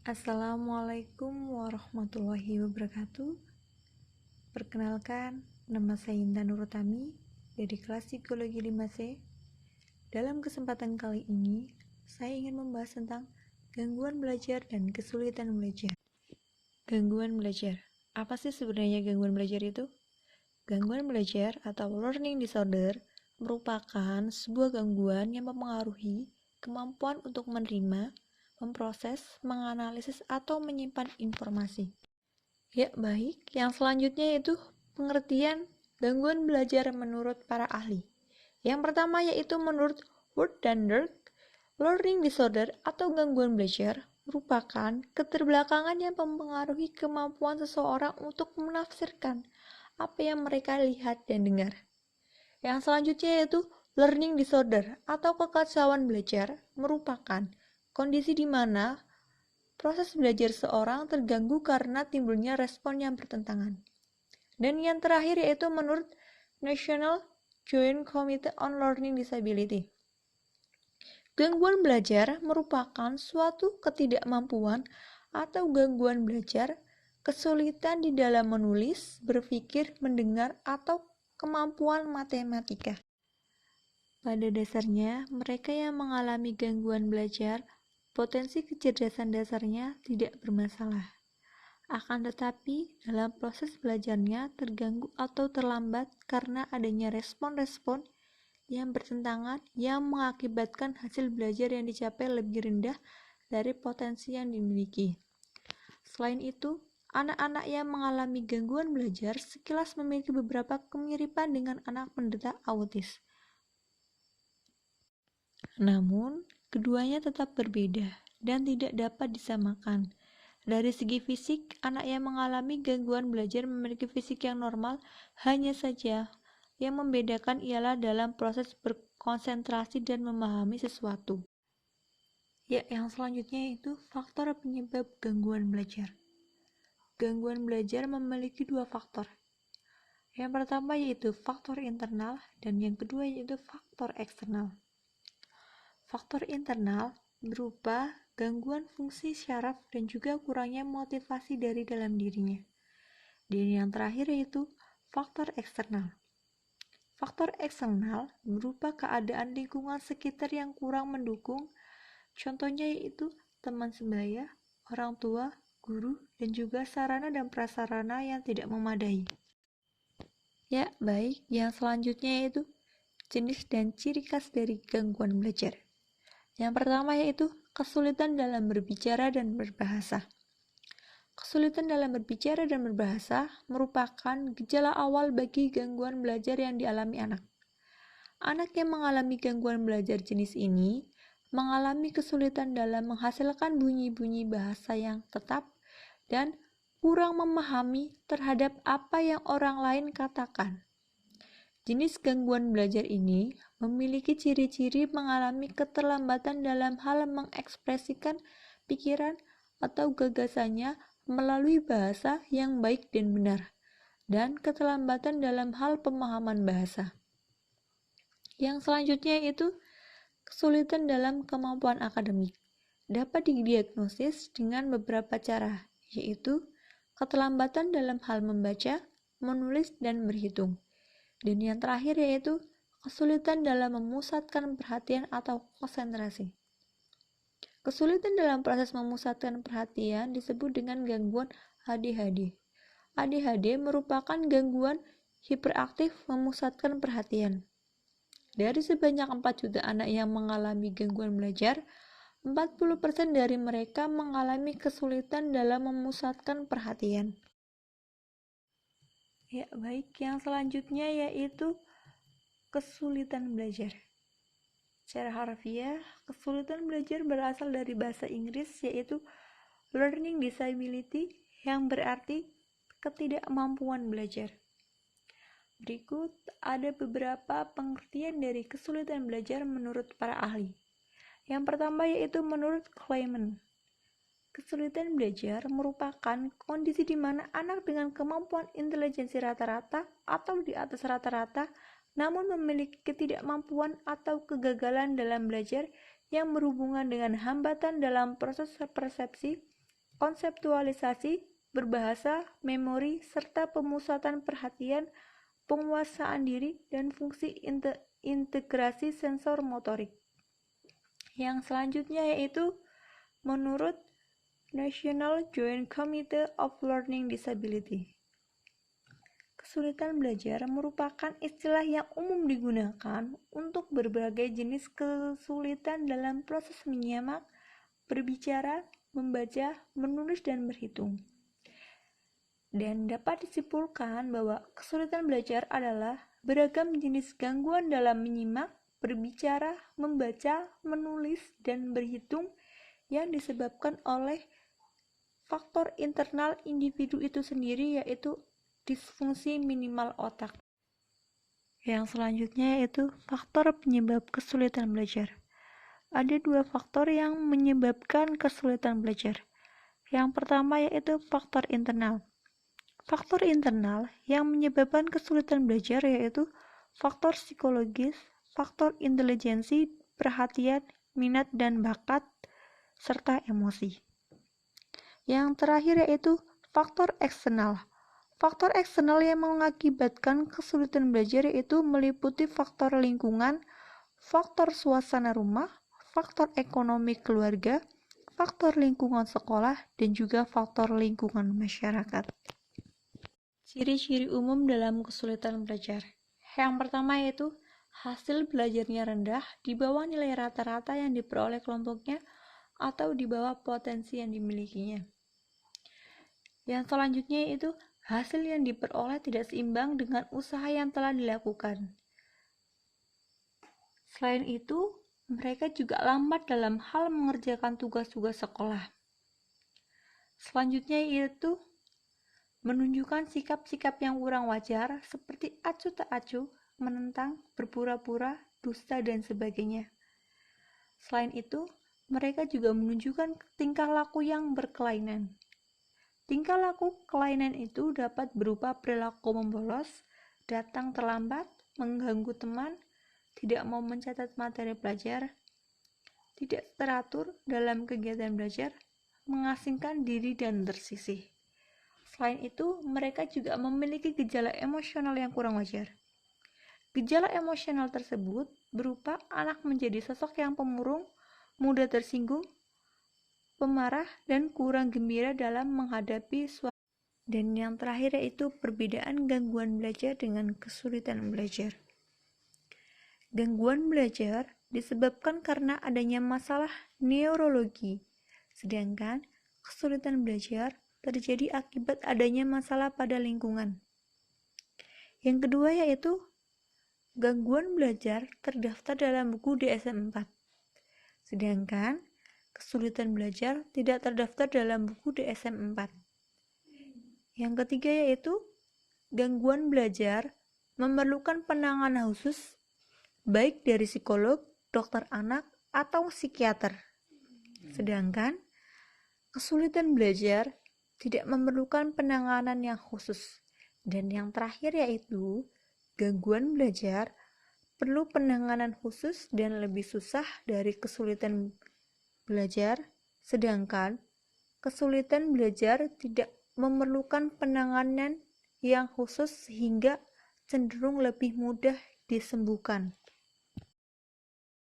Assalamualaikum warahmatullahi wabarakatuh. Perkenalkan, nama saya Intan Nurutami dari kelas Psikologi 5C. Dalam kesempatan kali ini, saya ingin membahas tentang gangguan belajar dan kesulitan belajar. Gangguan belajar. Apa sih sebenarnya gangguan belajar itu? Gangguan belajar atau learning disorder merupakan sebuah gangguan yang mempengaruhi kemampuan untuk menerima, memproses, menganalisis, atau menyimpan informasi. Ya, baik. Yang selanjutnya yaitu pengertian gangguan belajar menurut para ahli. Yang pertama yaitu menurut Word dan Dirk, learning disorder atau gangguan belajar merupakan keterbelakangan yang mempengaruhi kemampuan seseorang untuk menafsirkan apa yang mereka lihat dan dengar. Yang selanjutnya yaitu learning disorder atau kekacauan belajar merupakan kondisi di mana proses belajar seorang terganggu karena timbulnya respon yang bertentangan. Dan yang terakhir yaitu menurut National Joint Committee on Learning Disability. Gangguan belajar merupakan suatu ketidakmampuan atau gangguan belajar, kesulitan di dalam menulis, berpikir, mendengar, atau kemampuan matematika. Pada dasarnya, mereka yang mengalami gangguan belajar, potensi kecerdasan dasarnya tidak bermasalah. Akan tetapi, dalam proses belajarnya terganggu atau terlambat karena adanya respon-respon yang bertentangan yang mengakibatkan hasil belajar yang dicapai lebih rendah dari potensi yang dimiliki. Selain itu, anak-anak yang mengalami gangguan belajar sekilas memiliki beberapa kemiripan dengan anak penderita autis. Namun, keduanya tetap berbeda dan tidak dapat disamakan. Dari segi fisik, anak yang mengalami gangguan belajar memiliki fisik yang normal, hanya saja yang membedakan ialah dalam proses berkonsentrasi dan memahami sesuatu. Ya, yang selanjutnya itu faktor penyebab gangguan belajar. Gangguan belajar memiliki dua faktor. Yang pertama yaitu faktor internal dan yang kedua yaitu faktor eksternal. Faktor internal berupa gangguan fungsi syaraf dan juga kurangnya motivasi dari dalam dirinya. Dan yang terakhir yaitu faktor eksternal. Faktor eksternal berupa keadaan lingkungan sekitar yang kurang mendukung, contohnya yaitu teman sebaya, orang tua, guru, dan juga sarana dan prasarana yang tidak memadai. Ya, baik. Yang selanjutnya yaitu jenis dan ciri khas dari gangguan belajar. Yang pertama yaitu kesulitan dalam berbicara dan berbahasa. Kesulitan dalam berbicara dan berbahasa merupakan gejala awal bagi gangguan belajar yang dialami anak. Anak yang mengalami gangguan belajar jenis ini mengalami kesulitan dalam menghasilkan bunyi-bunyi bahasa yang tetap dan kurang memahami terhadap apa yang orang lain katakan. Jenis gangguan belajar ini memiliki ciri-ciri mengalami keterlambatan dalam hal mengekspresikan pikiran atau gagasannya melalui bahasa yang baik dan benar, dan keterlambatan dalam hal pemahaman bahasa. Yang selanjutnya yaitu kesulitan dalam kemampuan akademik. Dapat didiagnosis dengan beberapa cara, yaitu keterlambatan dalam hal membaca, menulis, dan berhitung. Dan yang terakhir yaitu kesulitan dalam memusatkan perhatian atau konsentrasi. Kesulitan dalam proses memusatkan perhatian disebut dengan gangguan ADHD. ADHD merupakan gangguan hiperaktif memusatkan perhatian. Dari sebanyak 4 juta anak yang mengalami gangguan belajar, 40% dari mereka mengalami kesulitan dalam memusatkan perhatian. Ya, baik. Yang selanjutnya yaitu kesulitan belajar. Secara harfiah, kesulitan belajar berasal dari bahasa Inggris yaitu learning disability yang berarti ketidakmampuan belajar. Berikut ada beberapa pengertian dari kesulitan belajar menurut para ahli. Yang pertama yaitu menurut Kleiman. Kesulitan belajar merupakan kondisi di mana anak dengan kemampuan intelijensi rata-rata atau di atas rata-rata namun memiliki ketidakmampuan atau kegagalan dalam belajar yang berhubungan dengan hambatan dalam proses persepsi, konseptualisasi, berbahasa, memori, serta pemusatan perhatian, penguasaan diri, dan fungsi integrasi sensor motorik. Yang selanjutnya yaitu menurut National Joint Committee of Learning Disability. Kesulitan belajar merupakan istilah yang umum digunakan untuk berbagai jenis kesulitan dalam proses menyimak, berbicara, membaca, menulis, dan berhitung. Dan dapat disimpulkan bahwa kesulitan belajar adalah beragam jenis gangguan dalam menyimak, berbicara, membaca, menulis, dan berhitung yang disebabkan oleh faktor internal individu itu sendiri, yaitu disfungsi minimal otak. Yang selanjutnya yaitu faktor penyebab kesulitan belajar. Ada dua faktor yang menyebabkan kesulitan belajar. Yang pertama yaitu faktor internal. Faktor internal yang menyebabkan kesulitan belajar yaitu faktor psikologis, faktor intelijensi, perhatian, minat dan bakat, serta emosi. Yang terakhir yaitu faktor eksternal. Faktor eksternal yang mengakibatkan kesulitan belajar yaitu meliputi faktor lingkungan, faktor suasana rumah, faktor ekonomi keluarga, faktor lingkungan sekolah, dan juga faktor lingkungan masyarakat. Ciri-ciri umum dalam kesulitan belajar. Yang pertama yaitu hasil belajarnya rendah, di bawah nilai rata-rata yang diperoleh kelompoknya, atau di bawah potensi yang dimilikinya. Yang selanjutnya yaitu hasil yang diperoleh tidak seimbang dengan usaha yang telah dilakukan. Selain itu, mereka juga lambat dalam hal mengerjakan tugas-tugas sekolah. Selanjutnya yaitu menunjukkan sikap-sikap yang kurang wajar seperti acuh tak acuh, menentang, berpura-pura, dusta, dan sebagainya. Selain itu, mereka juga menunjukkan tingkah laku yang berkelainan. Tingkah laku kelainan itu dapat berupa perilaku membolos, datang terlambat, mengganggu teman, tidak mau mencatat materi belajar, tidak teratur dalam kegiatan belajar, mengasingkan diri dan tersisih. Selain itu, mereka juga memiliki gejala emosional yang kurang wajar. Gejala emosional tersebut berupa anak menjadi sosok yang pemurung, mudah tersinggung, pemarah, dan kurang gembira dalam menghadapi suatu. Dan yang terakhir yaitu perbedaan gangguan belajar dengan kesulitan belajar. Gangguan belajar disebabkan karena adanya masalah neurologi, sedangkan kesulitan belajar terjadi akibat adanya masalah pada lingkungan. Yang kedua yaitu gangguan belajar terdaftar dalam buku DSM-4, sedangkan kesulitan belajar tidak terdaftar dalam buku DSM-4. Yang ketiga yaitu gangguan belajar memerlukan penanganan khusus baik dari psikolog, dokter anak, atau psikiater. Sedangkan kesulitan belajar tidak memerlukan penanganan yang khusus. Dan yang terakhir yaitu gangguan belajar perlu penanganan khusus dan lebih susah dari kesulitan belajar, sedangkan kesulitan belajar tidak memerlukan penanganan yang khusus sehingga cenderung lebih mudah disembuhkan.